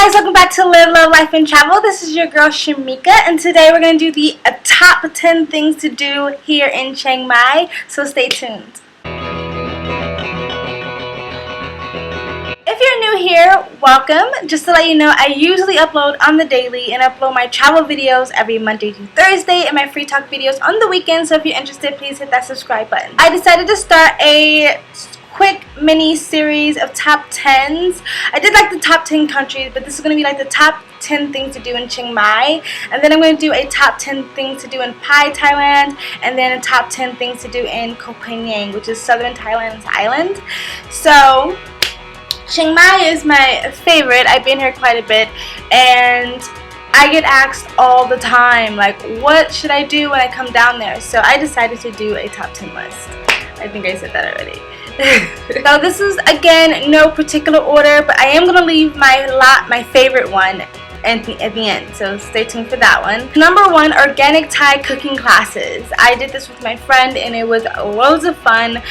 guys, welcome back to Live, Love, Life, and Travel. This is your girl Shamika, and today we're going to do the top 10 things to do here in Chiang Mai, so stay tuned. If you're new here, welcome. Just to let you know, I usually upload on the daily and upload my travel videos every Monday to Thursday and my free talk videos on the weekend, so if you're interested, please hit that subscribe button. I decided to start a quick mini series of top 10s. I did like the top 10 countries, but this is going to be like the top 10 things to do in Chiang Mai, and then I'm going to do a top 10 things to do in Pai, Thailand, and then a top 10 things to do in Koh Phangan, which is southern Thailand's island. So Chiang Mai is my favorite. I've been here quite a bit, and I get asked all the time, like, what should I do when I come down there? So I decided to do a top 10 list. I think I said that already. So this is, again, no particular order, but I am going to leave my favorite one at the end, so stay tuned for that one. Number 1, organic Thai cooking classes. I did this with my friend and it was loads of fun.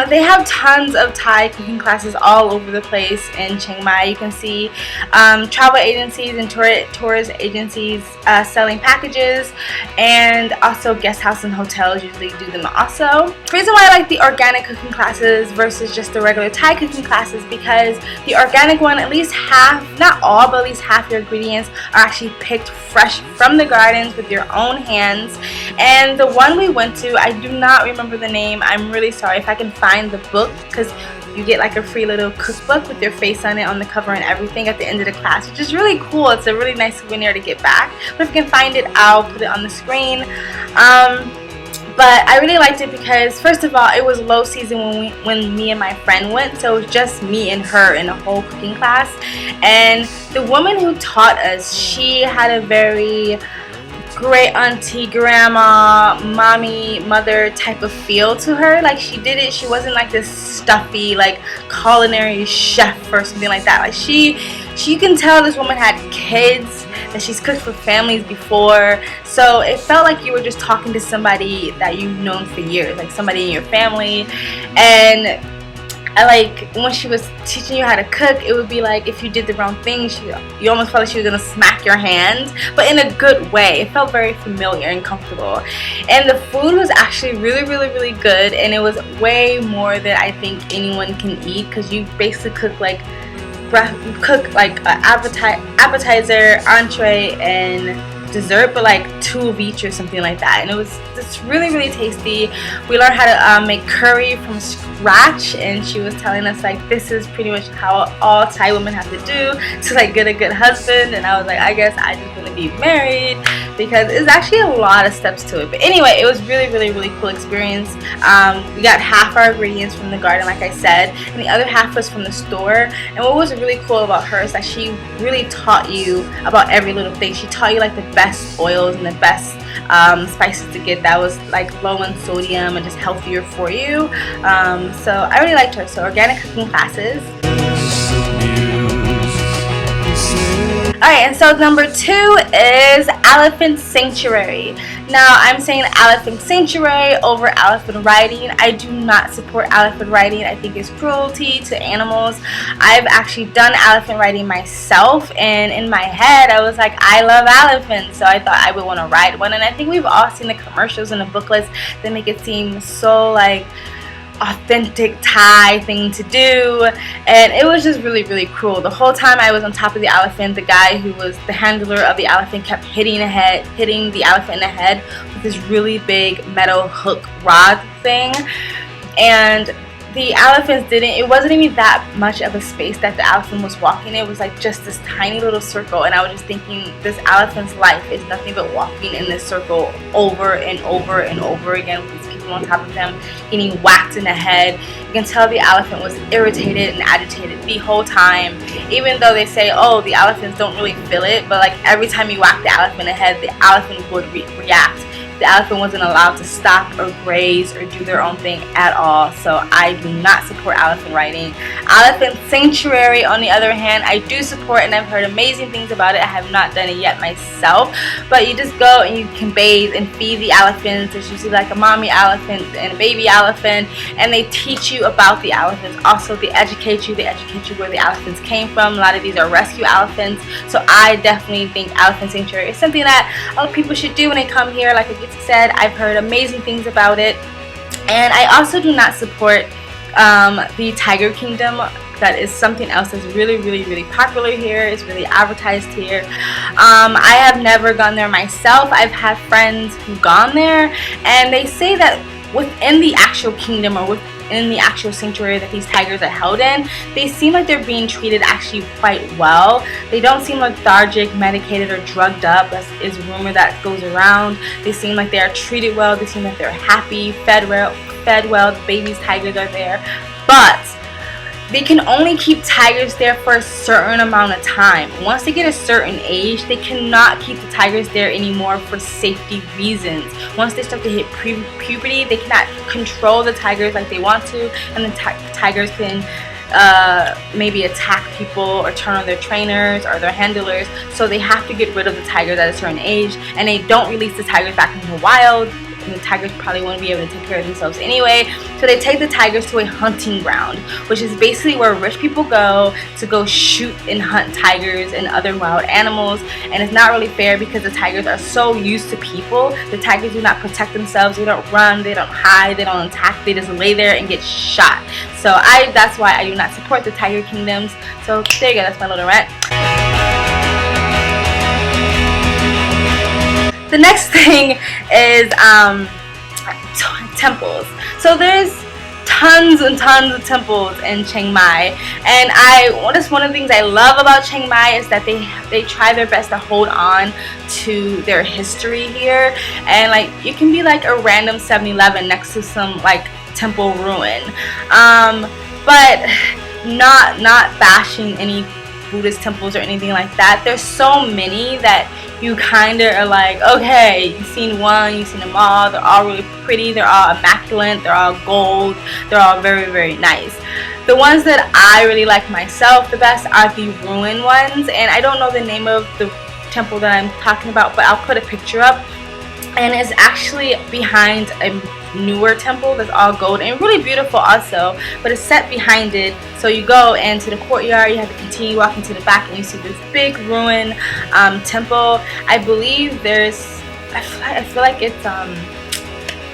They have tons of Thai cooking classes all over the place in Chiang Mai. You can see travel agencies and tourist agencies selling packages, and also guest house and hotels usually do them also. The reason why I like the organic cooking classes versus just the regular Thai cooking classes, because the organic one, at least half, not all, but at least half your ingredients are actually picked fresh from the gardens with your own hands. And the one we went to, I do not remember the name. I'm really sorry. If I can find the book, because you get like a free little cookbook with your face on it on the cover and everything at the end of the class, which is really cool. It's a really nice souvenir to get back. But if you can find it, I'll put it on the screen. But I really liked it because, first of all, it was low season when me and my friend went, so it was just me and her in a whole cooking class. And the woman who taught us, she had a very great auntie, grandma, mommy, mother type of feel to her. Like, she did it, she wasn't like this stuffy, like, culinary chef or something like that. Like, you can tell this woman had kids, that she's cooked for families before, so it felt like you were just talking to somebody that you've known for years, like somebody in your family. And I like when she was teaching you how to cook, it would be like if you did the wrong thing, you almost felt like she was gonna smack your hand, but in a good way. It felt very familiar and comfortable. And the food was actually really good, and it was way more than I think anyone can eat, because you basically cook like appetizer, entree, and dessert, but like 2 of each or something like that. And it was just really tasty. We learned how to make curry from scratch, and she was telling us like this is pretty much how all Thai women have to do to like get a good husband. And I was like, I guess I just want to be married, because it's actually a lot of steps to it. But anyway, it was really cool experience. We got half our ingredients from the garden, like I said, and the other half was from the store. And what was really cool about her is that she really taught you about every little thing. She taught you like the best oils and the best spices to get that was like low in sodium and just healthier for you. So I really liked her. So organic cooking classes. Alright, and so number 2 is elephant sanctuary. Now, I'm saying elephant sanctuary over elephant riding. I do not support elephant riding. I think it's cruelty to animals. I've actually done elephant riding myself, and in my head I was like, I love elephants, so I thought I would want to ride one. And I think we've all seen the commercials and the booklets that make it seem so like authentic Thai thing to do, and it was just really cool. The whole time I was on top of the elephant, the guy who was the handler of the elephant kept hitting the elephant in the head with this really big metal hook rod thing. And the elephants it wasn't even that much of a space that the elephant was walking. It was like just this tiny little circle, and I was just thinking, this elephant's life is nothing but walking in this circle over and over again with these people on top of them getting whacked in the head. You can tell the elephant was irritated and agitated the whole time, even though they say, oh, the elephants don't really feel it, but like every time you whack the elephant in the head, the elephant would react. the elephant wasn't allowed to stop or graze or do their own thing at all. So I do not support elephant riding. Elephant sanctuary, on the other hand, I do support, and I've heard amazing things about it. I have not done it yet myself, but you just go and you can bathe and feed the elephants. There's usually like a mommy elephant and a baby elephant, and they teach you about the elephants. Also, they educate you where the elephants came from. A lot of these are rescue elephants. So I definitely think elephant sanctuary is something that a lot of people should do when they come here. Like I said, I've heard amazing things about it. And I also do not support the Tiger Kingdom. That is something else that's really popular here. It's really advertised here. I have never gone there myself. I've had friends who've gone there, and they say that within the actual kingdom, or within the actual sanctuary that these tigers are held in, they seem like they're being treated actually quite well. They don't seem lethargic, medicated, or drugged up, as is a rumor that goes around. They seem like they are treated well. They seem like they're happy, fed well. The babies tigers are there, but they can only keep tigers there for a certain amount of time. Once they get a certain age, they cannot keep the tigers there anymore for safety reasons. Once they start to hit puberty, they cannot control the tigers like they want to, and the tigers can maybe attack people or turn on their trainers or their handlers. So they have to get rid of the tigers at a certain age, and they don't release the tigers back into the wild. And the tigers probably won't be able to take care of themselves anyway. So they take the tigers to a hunting ground, which is basically where rich people go to go shoot and hunt tigers and other wild animals. And it's not really fair because the tigers are so used to people. The tigers do not protect themselves. They don't run, they don't hide, they don't attack. They just lay there and get shot. So that's why I do not support the Tiger Kingdoms. So there you go, that's my little rant. The next thing is temples. So there's tons and tons of temples in Chiang Mai, and that's one of the things I love about Chiang Mai is that they try their best to hold on to their history here. And like, you can be like a random 7-Eleven next to some like temple ruin, but not bashing any Buddhist temples or anything like that. There's so many that you kind of are like, okay, you've seen one, you've seen them all, they're all really pretty, they're all immaculate, they're all gold, they're all very nice. The ones that I really like myself the best are the ruined ones, and I don't know the name of the temple that I'm talking about, but I'll put a picture up, and it's actually behind a newer temple that's all gold and really beautiful also, but it's set behind it. So you go into the courtyard, you have to continue walking to the back, and you see this big ruin temple. I believe I feel like it's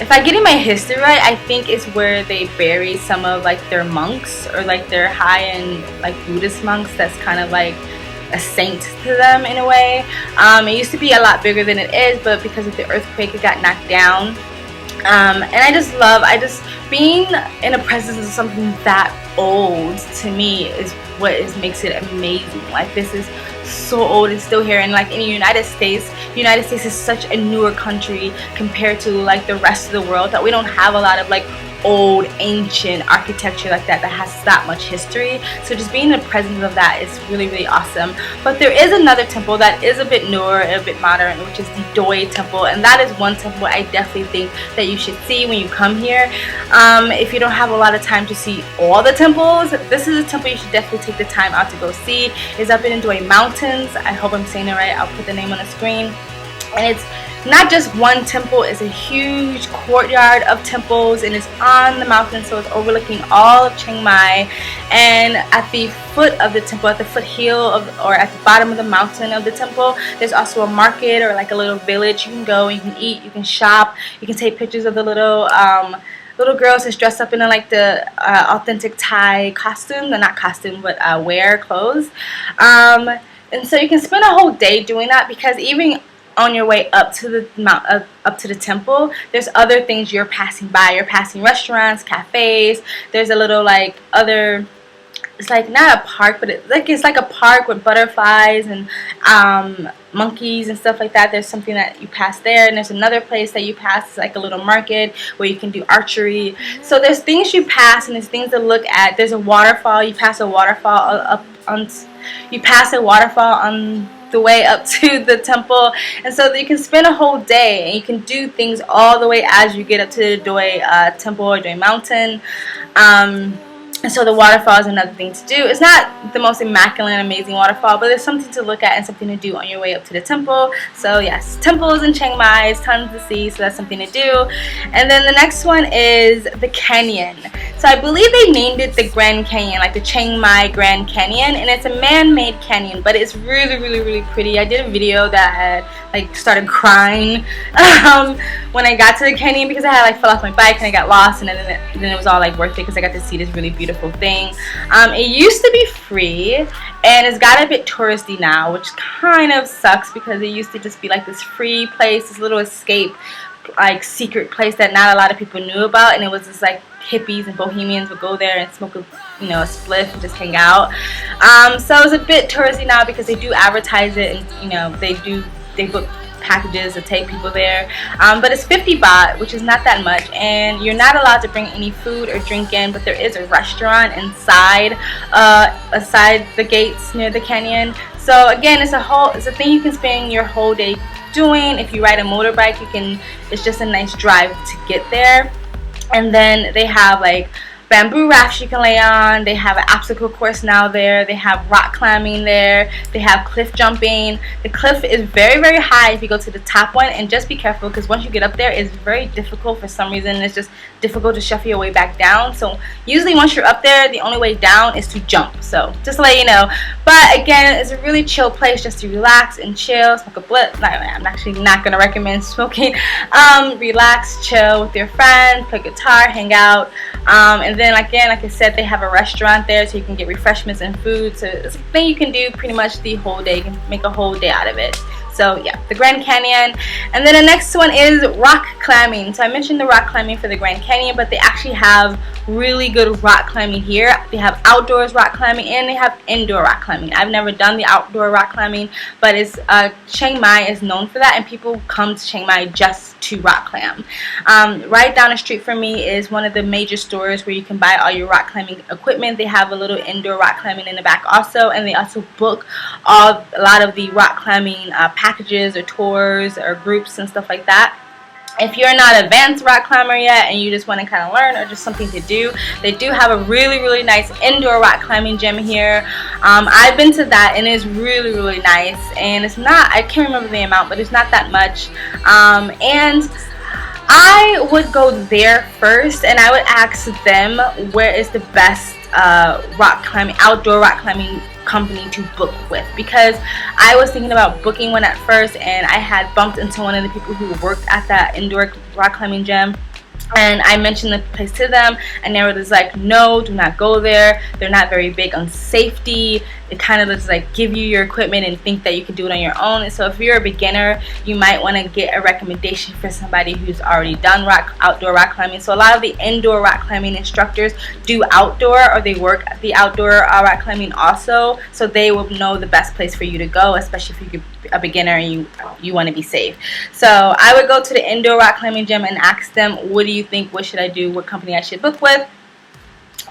if I'm getting my history right, I think it's where they bury some of like their monks, or like their high-end like Buddhist monks that's kind of like a saint to them in a way. It used to be a lot bigger than it is, but because of the earthquake it got knocked down. And I just being in the presence of something that old, to me, is what makes it amazing. Like, this is so old, it's still here. And like in the United States is such a newer country compared to like the rest of the world, that we don't have a lot of like old ancient architecture like that has that much history. So just being in the presence of that is really awesome. But there is another temple that is a bit newer, a bit modern, which is the Doi temple, and that is one temple I definitely think that you should see when you come here. If you don't have a lot of time to see all the temples, this is a temple you should definitely take the time out to go see. It's up in the Doi mountains. I hope I'm saying it right. I'll put the name on the screen. And it's not just one temple, it's a huge courtyard of temples, and it's on the mountain, so it's overlooking all of Chiang Mai. And at the foot of the temple, at the foothill or at the bottom of the mountain of the temple, there's also a market, or like a little village. You can go, you can eat, you can shop, you can take pictures of the little girls that's dressed up in like the authentic Thai costume, not costume, but wear clothes. And so you can spend a whole day doing that, because even on your way up to the temple, there's other things you're passing by. You're passing restaurants, cafes. There's a little like other, it's like not a park, but it's like a park with butterflies and monkeys and stuff like that. There's something that you pass there, and there's another place that you pass. It's like a little market where you can do archery. So there's things you pass, and there's things to look at. There's a waterfall. You pass a waterfall on the way up to the temple, and so you can spend a whole day and you can do things all the way as you get up to the Doi temple or Doi mountain. And so the waterfall is another thing to do. It's not the most immaculate and amazing waterfall, but there's something to look at and something to do on your way up to the temple. So yes, temples in Chiang Mai, it's tons to see, so that's something to do. And then the next one is the canyon. So I believe they named it the Grand Canyon, like the Chiang Mai Grand Canyon, and it's a man-made canyon, but it's really, really, really pretty. I did a video that I like started crying when I got to the canyon because I had like fell off my bike and I got lost, and then it was all like worth it because I got to see this really beautiful thing. It used to be free and it's got a bit touristy now, which kind of sucks because it used to just be like this free place, this little escape like secret place that not a lot of people knew about, and it was just like hippies and bohemians would go there and smoke a spliff and just hang out. So it's a bit touristy now because they do advertise it, and they book packages to take people there, but it's 50 baht, which is not that much, and you're not allowed to bring any food or drink in, but there is a restaurant inside aside the gates near the canyon. So again, it's a thing you can spend your whole day doing. If you ride a motorbike, it's just a nice drive to get there. And then they have like bamboo rafts you can lay on. They have an obstacle course now there. They have rock climbing there. They have cliff jumping. The cliff is very, very high if you go to the top one, and just be careful because once you get up there, it's very difficult for some reason. It's just difficult to shuffle your way back down. So usually once you're up there, the only way down is to jump. So just to let you know. But again, it's a really chill place just to relax and chill, smoke a blunt. I'm actually not going to recommend smoking. Relax, chill with your friends, play guitar, hang out. And then again, like I said, they have a restaurant there so you can get refreshments and food. So it's a thing you can do pretty much the whole day. You can make a whole day out of it. So yeah, the Grand Canyon. And then the next one is rock climbing. So I mentioned the rock climbing for the Grand Canyon, but they actually have really good rock climbing here. They have outdoors rock climbing and they have indoor rock climbing. I've never done the outdoor rock climbing, but it's Chiang Mai is known for that, and people come to Chiang Mai just to rock climb. Right down the street from me is one of the major stores where you can buy all your rock climbing equipment. They have a little indoor rock climbing in the back also, and they also book a lot of the rock climbing packages or tours or groups and stuff like that. If you're not an advanced rock climber yet and you just want to kind of learn or just something to do, they do have a really, really nice indoor rock climbing gym here. I've been to that and it's really, really nice, and it's not, I can't remember the amount, but it's not that much. And I would go there first and I would ask them where is the best rock climbing, outdoor rock climbing company to book with, because I was thinking about booking one at first and I had bumped into one of the people who worked at that indoor rock climbing gym, and I mentioned the place to them and they were just like, no, do not go there, they're not very big on safety. It kind of just like give you your equipment and think that you can do it on your own. And so if you're a beginner, you might want to get a recommendation for somebody who's already done outdoor rock climbing. So a lot of the indoor rock climbing instructors do outdoor, or they work at the outdoor rock climbing also, so they will know the best place for you to go, especially if you're a beginner and you want to be safe. So I would go to the indoor rock climbing gym and ask them, what do you think, what should I do, what company I should book with.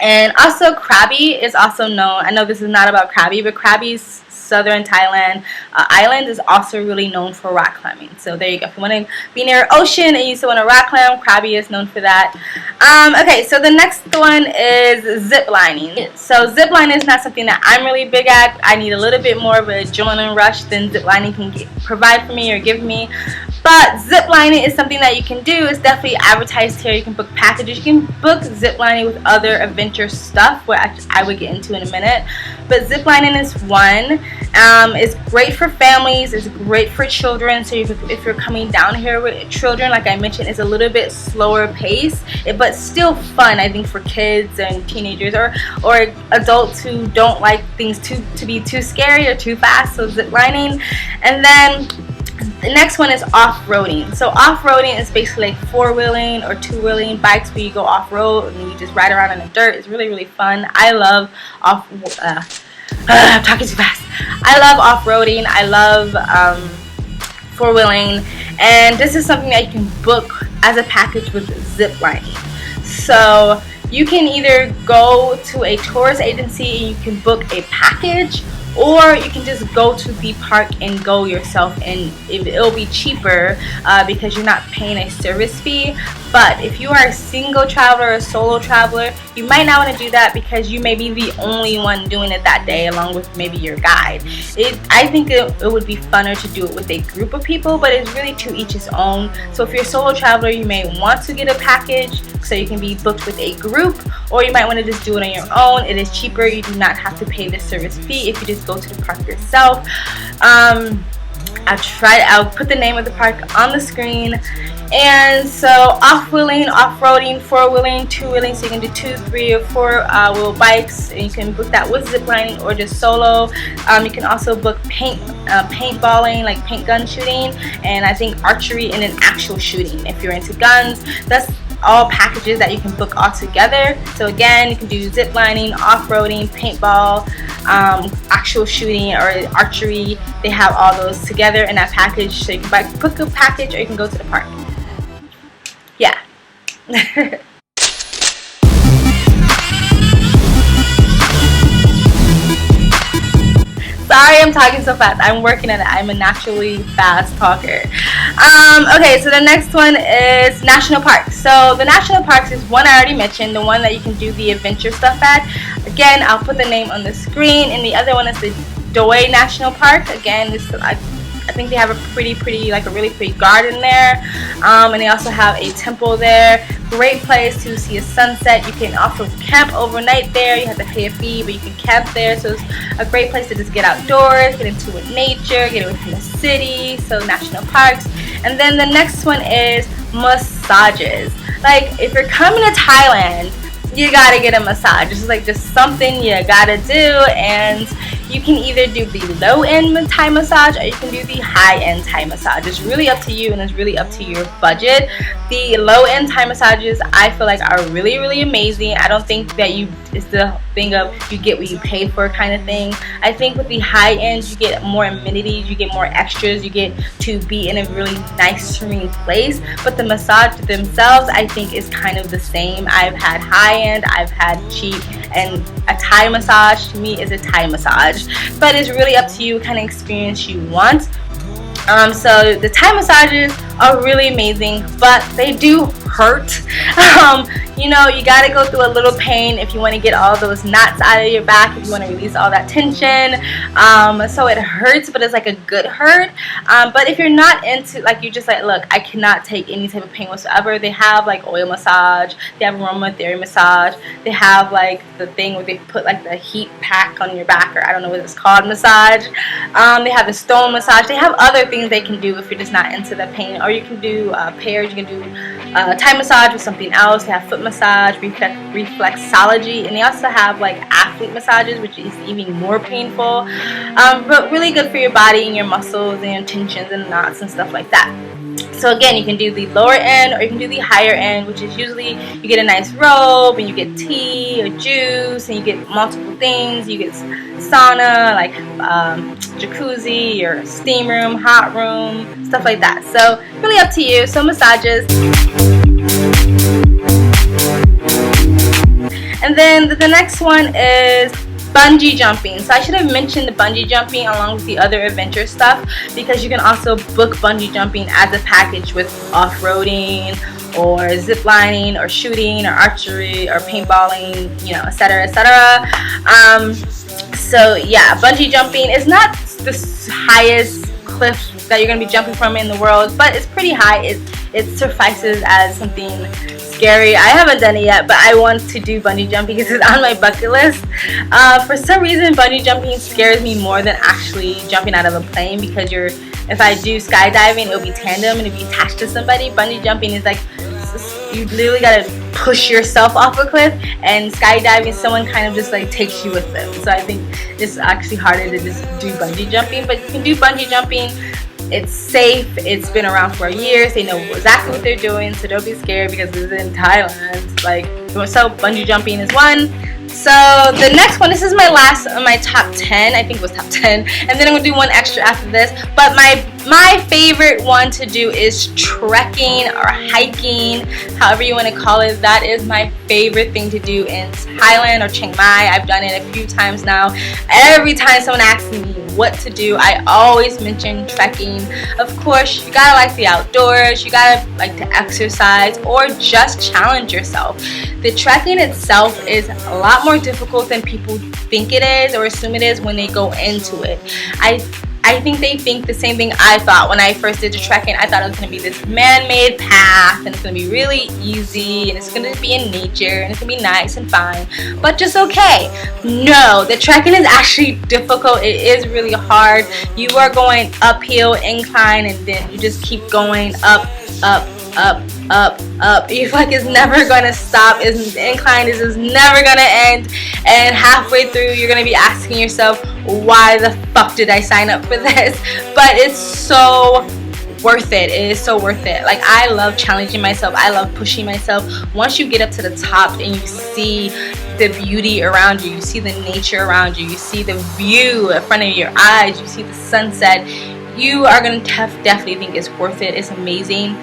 And also Krabi is also known. I know this is not about Krabi, but Krabi's southern Thailand island is also really known for rock climbing. So there you go. If you want to be near ocean and you still want to rock climb, Krabi is known for that. Okay, so the next one is zip lining. So zip lining is not something that I'm really big at. I need a little bit more of a adrenaline rush than zip lining can provide for me or give me. But zip lining is something that you can do. It's definitely advertised here. You can book packages. You can book zip lining with other adventure stuff, which I would get into in a minute. But zip lining is one. It's great for families. It's great for children. So if you're coming down here with children, like I mentioned, it's a little bit slower pace, but still fun, I think, for kids and teenagers or adults who don't like things to be too scary or too fast. So zip lining. And then the next one is off-roading. So off-roading is basically like four-wheeling or two-wheeling bikes where you go off-road and you just ride around in the dirt. It's really, really fun. I love I'm talking too fast. I love off-roading. I love four-wheeling, and this is something that you can book as a package with zip lining. So you can either go to a tourist agency and you can book a package, or you can just go to the park and go yourself, and it'll be cheaper because you're not paying a service fee. But if you are a single traveler or a solo traveler, you might not want to do that because you may be the only one doing it that day along with maybe your guide. I think it would be funner to do it with a group of people, but it's really to each his own. So if you're a solo traveler, you may want to get a package so you can be booked with a group, or you might want to just do it on your own. It is cheaper. You do not have to pay the service fee if you just go to the park yourself. I'll put the name of the park on the screen. And so off-wheeling, off-roading, four-wheeling, two-wheeling, so you can do 2, 3, or 4-wheel bikes, and you can book that with ziplining or just solo. You can also book paintballing, like paint gun shooting, and I think archery, and then actual shooting if you're into guns. That's all packages that you can book all together. So again, you can do ziplining, off-roading, paintball, actual shooting, or archery. They have all those together in that package, so you can book a package or you can go to the park. Yeah. Sorry I'm talking so fast. I'm working at it. I'm a naturally fast talker. Okay, so the next one is national parks. So the national parks is one I already mentioned, the one that you can do the adventure stuff at. Again, I'll put the name on the screen, and the other one is the Doi National Park. Again, this I think they have a really pretty garden there, and they also have a temple there. Great place to see a sunset. You can also camp overnight there. You have to pay a fee, but you can camp there. So it's a great place to just get outdoors, get into nature, get away from the city. So national parks. And then the next one is massages. Like if you're coming to Thailand, you gotta get a massage. It's like just something you gotta do, and you can either do the low-end Thai massage or you can do the high-end Thai massage. It's really up to you, and it's really up to your budget. The low-end Thai massages I feel like are really, really amazing. I don't think that it's the thing of you get what you pay for kind of thing. I think with the high-end you get more amenities, you get more extras, you get to be in a really nice, serene place. But the massage themselves I think is kind of the same. I've had high-end, I've had cheap, and a Thai massage to me is a Thai massage. But it's really up to you what kind of experience you want. So the Thai massages are really amazing, but they do hurt. You know, you got to go through a little pain if you want to get all those knots out of your back, if you want to release all that tension. So it hurts, but it's like a good hurt. But if you're not into, like, you just like, look, I cannot take any type of pain whatsoever, they have like oil massage, they have aromatherapy massage, they have like the thing where they put like the heat pack on your back, or I don't know what it's called, massage. They have the stone massage. They have other things they can do if you're just not into the pain. Or you can do pairs. You can do Thai massage with something else. They have foot massage, reflexology, and they also have like athlete massages, which is even more painful, but really good for your body and your muscles and your tensions and knots and stuff like that. So again, you can do the lower end or you can do the higher end, which is usually you get a nice robe and you get tea or juice and you get multiple things. You get sauna, like jacuzzi or steam room, hot room, stuff like that. So really up to you. So massages. And then the next one is bungee jumping. So I should have mentioned the bungee jumping along with the other adventure stuff, because you can also book bungee jumping as a package with off-roading or zip lining or shooting or archery or paintballing, you know, etc., etc. So yeah, bungee jumping is not the highest cliff that you're going to be jumping from in the world, but it's pretty high. It suffices as something scary. I haven't done it yet, but I want to do bungee jumping because it's on my bucket list. For some reason, bungee jumping scares me more than actually jumping out of a plane, because if I do skydiving, it'll be tandem and it'll be attached to somebody. Bungee jumping is like, you literally gotta push yourself off a cliff, and skydiving, someone kind of just like takes you with them. So I think it's actually harder to just do bungee jumping, but you can do bungee jumping. It's safe. It's been around for years. They know exactly what they're doing, so don't be scared because it's in Thailand. Like, so bungee jumping is one. So the next one, this is my last of my top 10. I think it was top 10, and then I'm gonna do one extra after this. But my favorite one to do is trekking or hiking, however you want to call it. That is my favorite thing to do in Thailand or Chiang Mai. I've done it a few times now. Every time someone asks me what to do, I always mention trekking. Of course, you gotta like the outdoors, you gotta like to exercise, or just challenge yourself. The trekking itself is a lot more difficult than people think it is or assume it is when they go into it. I think they think the same thing I thought when I first did the trekking. I thought it was going to be this man-made path, and it's going to be really easy, and it's going to be in nature, and it's going to be nice and fine, but just okay. No, the trekking is actually difficult. It is really hard. You are going uphill, incline, and then you just keep going up, up, up, up, up. You feel like it's never going to stop. The incline is just never going to end, and halfway through you're going to be asking yourself, why the fuck did I sign up for this? But it's so worth it. It is so worth it. Like, I love challenging myself. I love pushing myself. Once you get up to the top and you see the beauty around you, you see the nature around you, you see the view in front of your eyes, you see the sunset, you are going to definitely think it's worth it. It's amazing.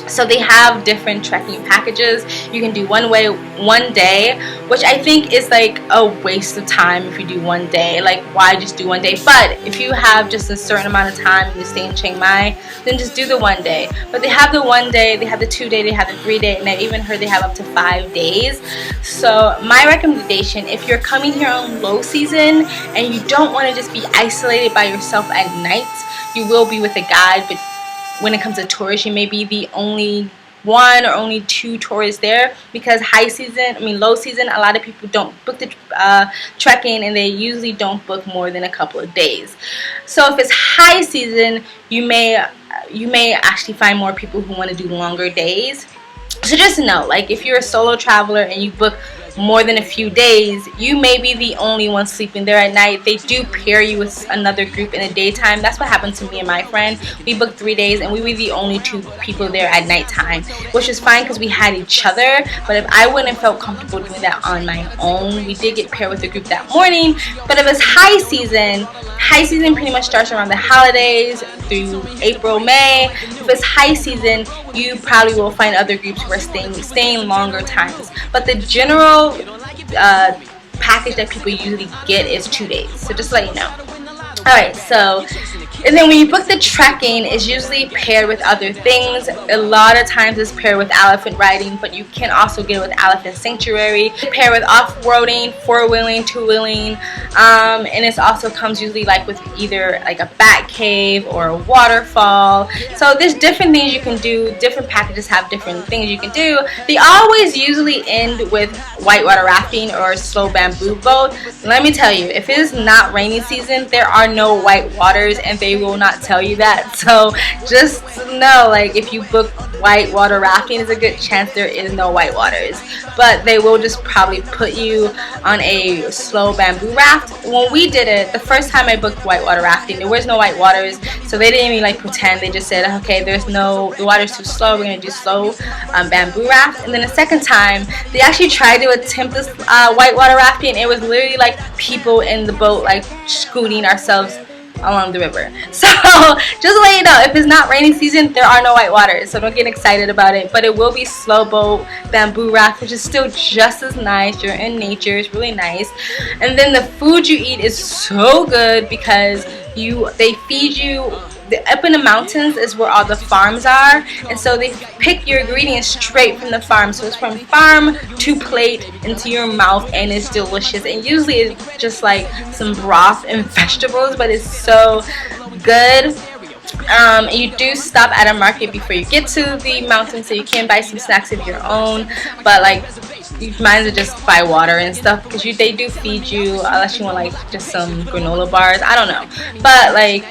So they have different trekking packages. You can do one day, which I think is like a waste of time if you do one day. Like, why just do one day? But if you have just a certain amount of time and you stay in Chiang Mai, then just do the one day. But they have the 1 day, they have the 2 day, they have the 3 day, and I even heard they have up to 5 days. So my recommendation, if you're coming here on low season and you don't want to just be isolated by yourself at night, you will be with a guide, but when it comes to tourists, you may be the only one or only 2 tourists there, because low season, a lot of people don't book the trekking, and they usually don't book more than a couple of days. So if it's high season, you may actually find more people who want to do longer days. So just know, like, if you're a solo traveler and you book more than a few days, you may be the only one sleeping there at night. They do pair you with another group in the daytime. That's what happened to me and my friend. We booked 3 days and we were the only 2 people there at nighttime, which is fine because we had each other. But if I wouldn't have felt comfortable doing that on my own, we did get paired with a group that morning. But if it's high season pretty much starts around the holidays through April, May. If it's high season, you probably will find other groups who are staying longer times. But the general package that people usually get is 2 days. So just to let you know. Alright, so, and then when you book the trekking, it's usually paired with other things. A lot of times it's paired with elephant riding, but you can also get it with elephant sanctuary. Paired with off-roading, 4-wheeling, 2-wheeling, and it also comes usually like with either like a bat cave or a waterfall. So there's different things you can do. Different packages have different things you can do. They always usually end with whitewater rafting or slow bamboo boat. Let me tell you, if it is not rainy season, there are no white waters, and they will not tell you that. So just know, like, if you book whitewater rafting, there's a good chance there is no white waters, but they will just probably put you on a slow bamboo raft. When we did it, the first time I booked whitewater rafting, there was no white waters, so they didn't even like pretend. They just said, okay, the water's too slow, we're gonna do slow bamboo raft. And then the second time, they actually tried to attempt this whitewater rafting. It was literally like people in the boat, like scooting ourselves along the river. So just to let you know, if it's not rainy season, there are no white waters, so don't get excited about it. But it will be slow boat bamboo raft, which is still just as nice. You're in nature, it's really nice. And then the food you eat is so good because they feed you. Up in the mountains is where all the farms are, and so they pick your ingredients straight from the farm. So it's from farm to plate into your mouth, and it's delicious. And usually it's just like some broth and vegetables, but it's so good. You do stop at a market before you get to the mountain, so you can buy some snacks of your own, but like, you might as well just buy water and stuff, because they do feed you, unless you want like just some granola bars. I don't know, but like,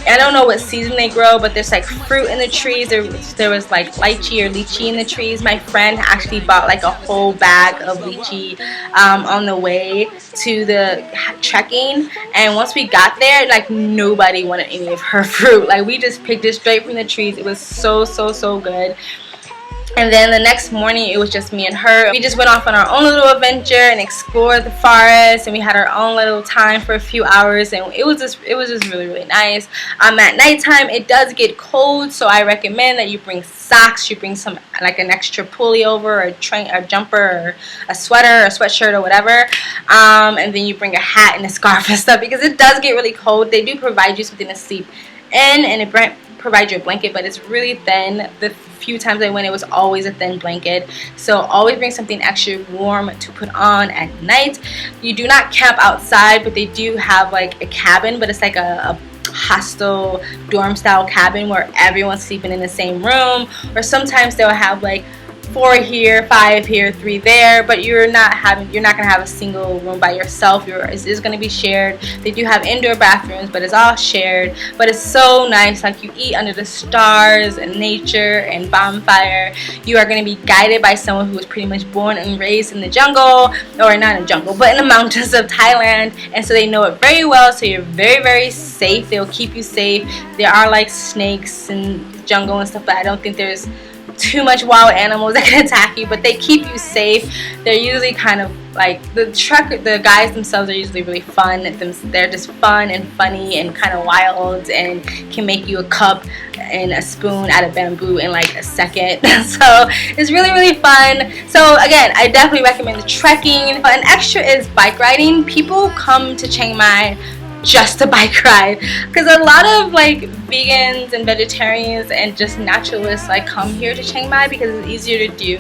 I don't know what season they grow, but there's like fruit in the trees. There was like lychee in the trees. My friend actually bought like a whole bag of lychee on the way to the trekking, and once we got there, like, nobody wanted any of her fruit. Like, we just picked it straight from the trees. It was so good. And then the next morning it was just me and her. We just went off on our own little adventure and explored the forest, and we had our own little time for a few hours, and it was just really, really nice. At nighttime it does get cold, so I recommend that you bring socks, you bring some like an extra pullover or a jumper or a sweater or a sweatshirt or whatever, and then you bring a hat and a scarf and stuff, because it does get really cold. They do provide you something to sleep in, and it provides you a blanket, but it's really thin. The few times I went, it was always a thin blanket, so always bring something extra warm to put on at night. You do not camp outside, but they do have like a cabin, but it's like a hostel dorm style cabin where everyone's sleeping in the same room, or sometimes they'll have like 4 here, 5 here, 3 there, but you're not gonna have a single room by yourself. It's gonna be shared. They do have indoor bathrooms, but it's all shared. But it's so nice. Like, you eat under the stars and nature and bonfire. You are gonna be guided by someone who was pretty much born and raised in the jungle, or not in the jungle, but in the mountains of Thailand, and so they know it very well. So you're very, very safe. They'll keep you safe. There are like snakes and jungle and stuff, but I don't think there's too much wild animals that can attack you, but they keep you safe. They're usually kind of like the guys themselves are usually really fun. They're just fun and funny and kind of wild, and can make you a cup and a spoon out of bamboo in like a second. So it's really, really fun. So again, I definitely recommend the trekking. An extra is bike riding. People come to Chiang Mai just to bike ride, because a lot of like vegans and vegetarians and just naturalists like come here to Chiang Mai because it's easier to do,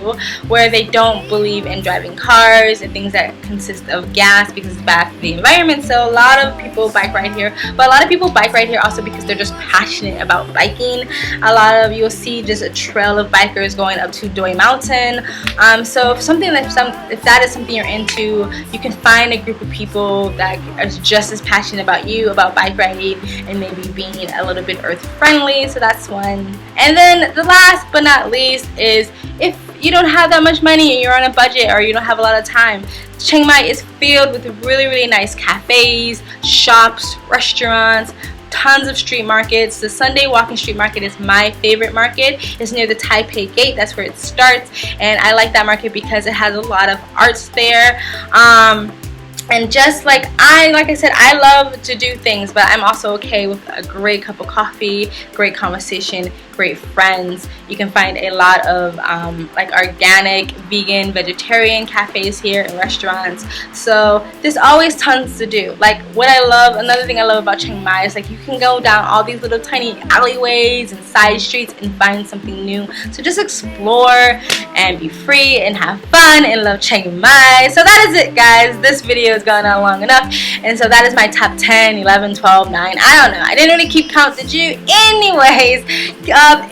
where they don't believe in driving cars and things that consist of gas because it's bad for the environment. So a lot of people bike ride here, but a lot of people bike ride here also because they're just passionate about biking. A lot of you'll see just a trail of bikers going up to Doi Mountain. So if that is something you're into, you can find a group of people that are just as passionate about bike riding and maybe being a little bit earth friendly. So that's one. And then the last but not least is, if you don't have that much money and you're on a budget, or you don't have a lot of time, Chiang Mai is filled with really, really nice cafes, shops, restaurants, tons of street markets. The Sunday walking street market is my favorite market. It's near the Taipei gate. That's where it starts, and I like that market because it has a lot of arts there. And just like I said, I love to do things, but I'm also okay with a great cup of coffee, great conversation, great friends. You can find a lot of like organic, vegan, vegetarian cafes here and restaurants. So there's always tons to do. Like, another thing I love about Chiang Mai is like you can go down all these little tiny alleyways and side streets and find something new. So just explore and be free and have fun and love Chiang Mai. So that is it, guys. This video is gone on long enough, and so that is my top 10, 11, 12, 9. I don't know. I didn't really keep count, did you? Anyways,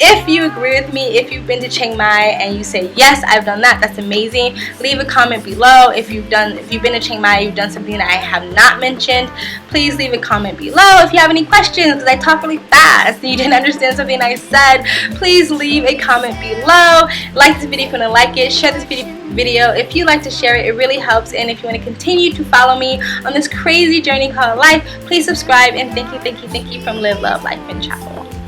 if you agree with me, if you've been to Chiang Mai and you say yes, I've done that, that's amazing. Leave a comment below. If you've been to Chiang Mai, you've done something that I have not mentioned, please leave a comment below. If you have any questions, because I talk really fast and you didn't understand something I said, please leave a comment below. Like this video if you want to like it. Share this video if you like to share it. It really helps. And if you want to continue to follow me on this crazy journey called life, please subscribe. And thank you from Live, Love, Life, and Travel.